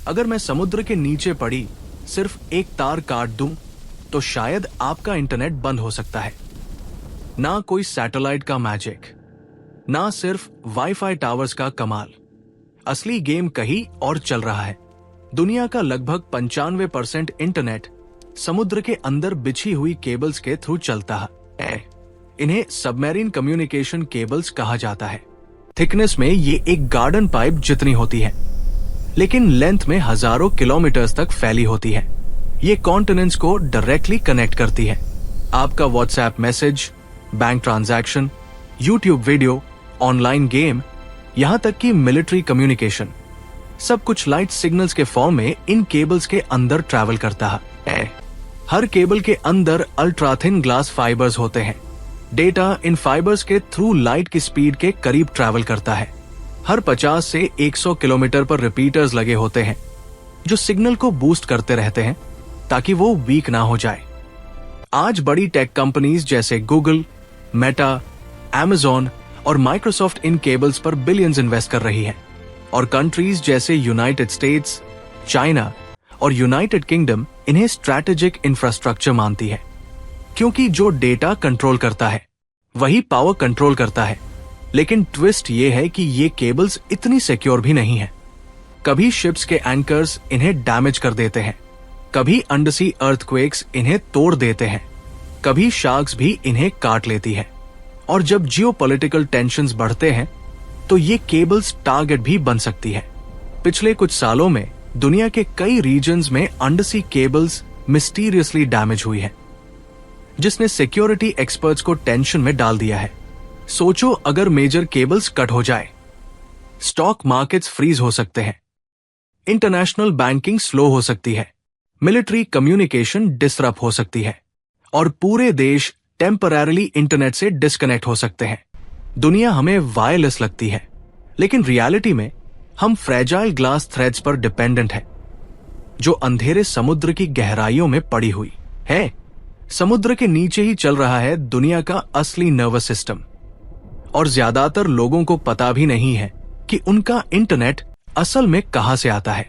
अगर मैं समुद्र के नीचे पड़ी सिर्फ एक तार काट दूं तो शायद आपका इंटरनेट बंद हो सकता है। ना कोई सैटेलाइट का मैजिक, ना सिर्फ वाईफाई टावर्स का कमाल, असली गेम कहीं और चल रहा है। दुनिया का लगभग 95% इंटरनेट समुद्र के अंदर बिछी हुई केबल्स के थ्रू चलता है। इन्हें सबमरीन कम्युनिकेशन केबल्स कहा जाता है। थिकनेस में ये एक गार्डन पाइप जितनी होती है, लेकिन लेंथ में हजारों किलोमीटर्स तक फैली होती है। ये कॉन्टिनेंट्स को डायरेक्टली कनेक्ट करती है। आपका WhatsApp message, bank transaction, YouTube video, online game, यहां तक कि मिलिट्री कम्युनिकेशन, सब कुछ लाइट सिग्नल्स के फॉर्म में इन केबल्स के अंदर ट्रैवल करता है। हर केबल के अंदर अल्ट्रा थिन ग्लास फाइबर्स होते हैं। डेटा इन फाइबर्स के थ्रू लाइट की स्पीड के करीब ट्रैवल करता है। हर 50 से 100 किलोमीटर पर रिपीटर्स लगे होते हैं जो सिग्नल को बूस्ट करते रहते हैं ताकि वो वीक ना हो जाए। आज बड़ी टेक कंपनीज जैसे गूगल, मेटा, अमेज़न और माइक्रोसॉफ्ट इन केबल्स पर बिलियंस इन्वेस्ट कर रही है, और कंट्रीज जैसे यूनाइटेड स्टेट्स, चाइना और यूनाइटेड किंगडम इन्हें स्ट्रैटेजिक इंफ्रास्ट्रक्चर मानती है, क्योंकि जो डेटा कंट्रोल करता है वही पावर कंट्रोल करता है। लेकिन ट्विस्ट ये है कि ये केबल्स इतनी सिक्योर भी नहीं है। कभी शिप्स के एंकर्स इन्हें डैमेज कर देते हैं, कभी अंडरसी अर्थक्वेक्स इन्हें तोड़ देते हैं, कभी शार्क्स भी इन्हें काट लेती है। और जब जियोपॉलिटिकल टेंशंस बढ़ते हैं तो ये केबल्स टारगेट भी बन सकती है। पिछले कुछ सालों में दुनिया के कई रीजन्स में अंडरसी केबल्स मिस्टीरियसली डैमेज हुई है, जिसने सिक्योरिटी एक्सपर्ट्स को टेंशन में डाल दिया है। सोचो, अगर मेजर केबल्स कट हो जाए, स्टॉक मार्केट्स फ्रीज हो सकते हैं, इंटरनेशनल बैंकिंग स्लो हो सकती है, मिलिट्री कम्युनिकेशन डिसरप्ट हो सकती है, और पूरे देश टेम्पररीली इंटरनेट से डिस्कनेक्ट हो सकते हैं। दुनिया हमें वायरलेस लगती है, लेकिन रियलिटी में हम फ्रेजाइल ग्लास थ्रेड्स पर डिपेंडेंट हैं, जो अंधेरे समुद्र की गहराइयों में पड़ी हुई है। समुद्र के नीचे ही चल रहा है दुनिया का असली नर्वस सिस्टम, और ज्यादातर लोगों को पता भी नहीं है कि उनका इंटरनेट असल में कहां से आता है।